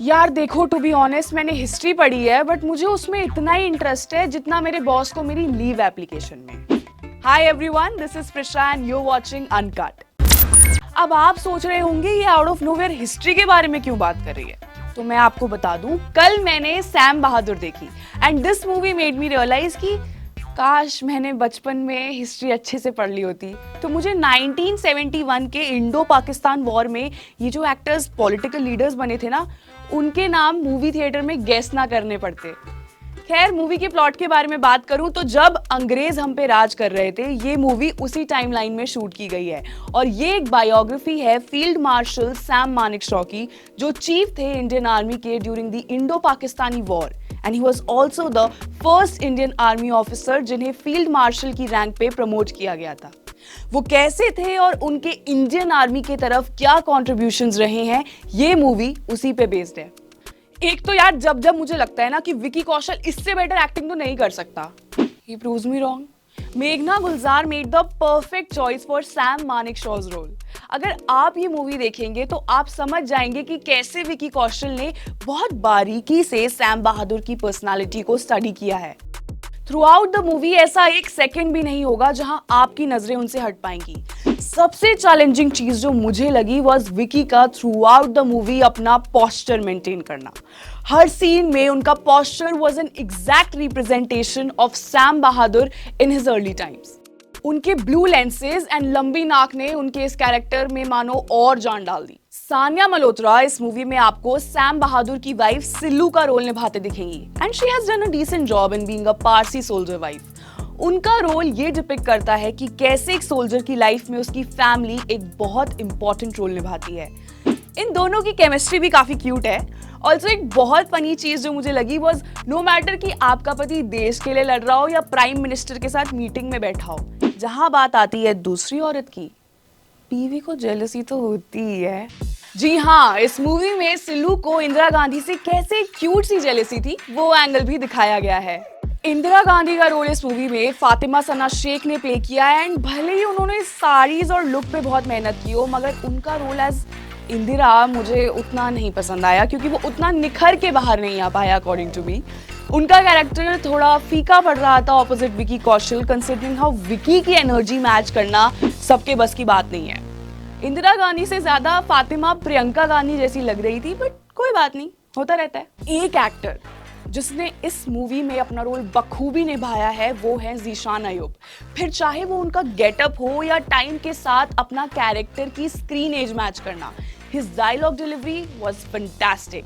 यार देखो, to be honest मैंने हिस्ट्री पढ़ी है बट मुझे उसमें इतना ही इंटरेस्ट है जितना मेरे बॉस को मेरी लीव एप्लीकेशन में। Hi everyone, this is Prisha and you watching uncut. अब आप सोच रहे होंगे ये आउट ऑफ नोवेयर हिस्ट्री के बारे में क्यों बात कर रही है, तो मैं आपको बता दूं, कल मैंने सैम बहादुर देखी and this movie made me realise कि काश मैंने बचपन में हिस्ट्री अच्छे से पढ़ ली होती तो मुझे 1971 के इंडो पाकिस्तान वॉर में ये जो एक्टर्स पॉलिटिकल लीडर्स बने थे ना, उनके नाम मूवी थिएटर में गेस ना करने पड़ते। खैर, मूवी के प्लॉट के बारे में बात करूं तो जब अंग्रेज हम पे राज कर रहे थे, ये मूवी उसी टाइमलाइन में शूट की गई है और ये एक बायोग्राफी है फील्ड मार्शल सैम मानेकशॉ की, जो चीफ थे इंडियन आर्मी के during the Indo Pakistani war and he was also the first Indian army officer जिन्हें फील्ड मार्शल की रैंक पे प्रमोट किया गया था। वो कैसे थे और उनके इंडियन आर्मी की तरफ क्या कॉन्ट्रीब्यूशंस रहे हैं, ये मूवी उसी पे बेस्ड है। एक तो यार जब जब मुझे लगता है ना कि विकी कौशल इससे बेटर एक्टिंग तो नहीं कर सकता, he proves me wrong। मेघना Gulzar made the perfect choice for Sam Manekshaw's role. अगर आप ये मूवी देखेंगे तो आप समझ जाएंगे कि कैसे विकी कौशल ने बहुत बारीकी से सैम बहादुर की पर्सनालिटी को स्टडी किया है। थ्रू आउट द मूवी ऐसा एक सेकंड भी नहीं होगा जहां आपकी नजरें उनसे हट पाएंगी। सबसे चैलेंजिंग चीज जो मुझे लगी वाज विकी का थ्रू आउट द मूवी अपना पोस्चर मेंटेन करना। हर सीन में उनका posture was an exact representation of Sam Bahadur in his early times. उनके ब्लू लेंसेज एंड लंबी नाक ने उनके इस कैरेक्टर में मानो और जान डाल दी। सानिया मल्होत्रा इस मूवी में आपको सैम बहादुर की वाइफ सिल्लू का रोल निभाते दिखेंगी and she has done a decent job in being a Parsi soldier wife. उनका रोल ये डिपिक्ट करता है कि कैसे एक सोल्जर की लाइफ में उसकी फैमिली एक बहुत इंपॉर्टेंट रोल निभाती है। इन दोनों की केमिस्ट्री भी काफी क्यूट है। ऑल्सो एक बहुत फनी चीज जो मुझे लगी वाज, नो मैटर कि आपका पति देश के लिए लड़ रहा हो या प्राइम मिनिस्टर के साथ मीटिंग में बैठा हो, जहां बात आती है दूसरी औरत की, बीवी को जेलसी तो होती ही है। जी हाँ, इस मूवी में सिल्लू को इंदिरा गांधी से कैसे क्यूट सी जेलसी थी, वो एंगल भी दिखाया गया है। इंदिरा गांधी का रोल इस मूवी में फातिमा सना शेख ने प्ले किया है एंड भले ही उन्होंने साड़ीज और लुक पे बहुत मेहनत की हो, मगर उनका रोल एज इंदिरा मुझे उतना नहीं पसंद आया क्योंकि वो उतना निखर के बाहर नहीं आ पाया अकॉर्डिंग टू मी। उनका कैरेक्टर थोड़ा फीका पड़ रहा था opposite Vicky Kaushal, considering how Vicky की एनर्जी मैच करना सबके बस की बात नहीं है। इंदिरा गांधी से ज्यादा फातिमा प्रियंका गांधी जैसी लग रही थी, बट कोई बात नहीं, होता रहता है। एक एक्टर जिसने इस मूवी में अपना रोल बखूबी निभाया है वो है ज़ीशान अयूब। फिर चाहे वो उनका गेटअप हो या टाइम के साथ अपना कैरेक्टर की स्क्रीन एज मैच करना, his dialogue delivery was fantastic.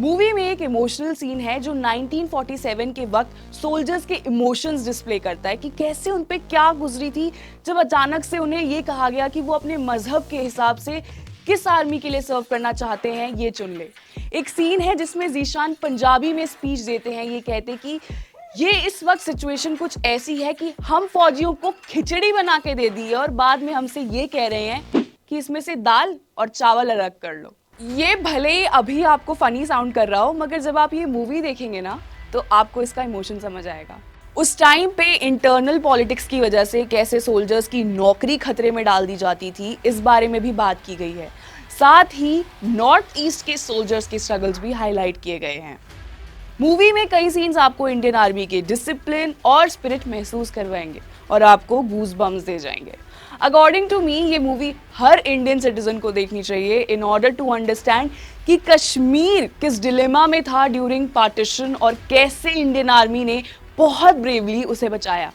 Movie में एक इमोशनल सीन है जो 1947 के वक्त सोल्जर्स के इमोशंस डिस्प्ले करता है कि कैसे उन पे क्या गुजरी थी जब अचानक से उन्हें ये कहा गया कि वो अपने मजहब के हिसाब से किस आर्मी के लिए सर्व करना चाहते हैं ये चुन ले। एक सीन है जिसमें ज़ीशान पंजाबी में स्पीच देते हैं, ये कहते कि ये इस वक्त सिचुएशन कुछ ऐसी है कि हम फौजियों को खिचड़ी बना के दे दी है और बाद में हमसे ये कह रहे हैं कि इसमें से दाल और चावल अलग कर लो। ये भले ही अभी आपको फनी साउंड कर रहा हो, मगर जब आप ये मूवी देखेंगे ना तो आपको इसका इमोशन समझ आएगा। उस टाइम पे इंटरनल पॉलिटिक्स की वजह से कैसे सोल्जर्स की नौकरी खतरे में डाल दी जाती थी, इस बारे में भी बात की गई है। साथ ही नॉर्थ ईस्ट के सोल्जर्स के स्ट्रगल्स भी हाईलाइट किए गए हैं। मूवी में कई सीन्स आपको इंडियन आर्मी के डिसिप्लिन और स्पिरिट महसूस करवाएंगे और आपको गूज बम्स दे जाएंगे। अकॉर्डिंग टू मी ये मूवी हर इंडियन सिटीजन को देखनी चाहिए इन ऑर्डर टू अंडरस्टैंड कि कश्मीर किस डिलेमा में था ड्यूरिंग पार्टीशन और कैसे इंडियन आर्मी ने बहुत ब्रेवली उसे बचाया।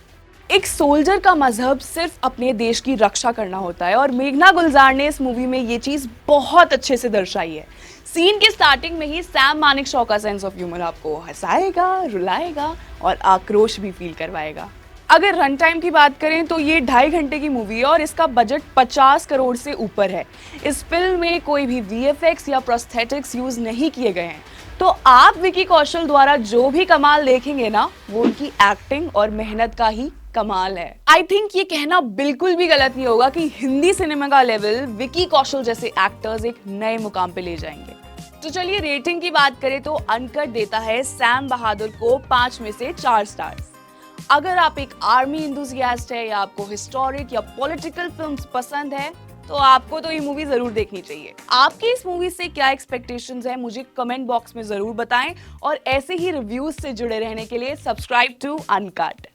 एक सोल्जर का मजहब सिर्फ अपने देश की रक्षा करना होता है और मेघना गुलजार ने इस मूवी में ये चीज बहुत अच्छे से दर्शाई है। सीन के स्टार्टिंग में ही सैम मानेकशॉ का सेंस ऑफ ह्यूमर आपको हंसाएगा, रुलाएगा और आक्रोश भी फील करवाएगा। अगर रन टाइम की बात करें तो ये 2.5 घंटे की मूवी है और इसका बजट 50 करोड़ से ऊपर है। इस फिल्म में कोई भी VFX या प्रोस्थेटिक्स यूज नहीं किए गए हैं, तो आप विकी कौशल द्वारा जो भी कमाल देखेंगे ना, वो उनकी एक्टिंग और मेहनत का ही कमाल है। आई थिंक ये कहना बिल्कुल भी गलत नहीं होगा कि हिंदी सिनेमा का लेवल विकी कौशल जैसे एक्टर्स एक नए मुकाम पे ले जाएंगे। तो चलिए रेटिंग की बात करें तो अनकट देता है सैम बहादुर को 5 में से 4 स्टार्स। अगर आप एक आर्मी इंथुसियास्ट है या आपको हिस्टोरिक या पॉलिटिकल फिल्म्स पसंद है तो आपको तो ये मूवी जरूर देखनी चाहिए। आपकी इस मूवी से क्या एक्सपेक्टेशंस है मुझे कमेंट बॉक्स में जरूर बताएं और ऐसे ही रिव्यूज से जुड़े रहने के लिए सब्सक्राइब टू अनकट।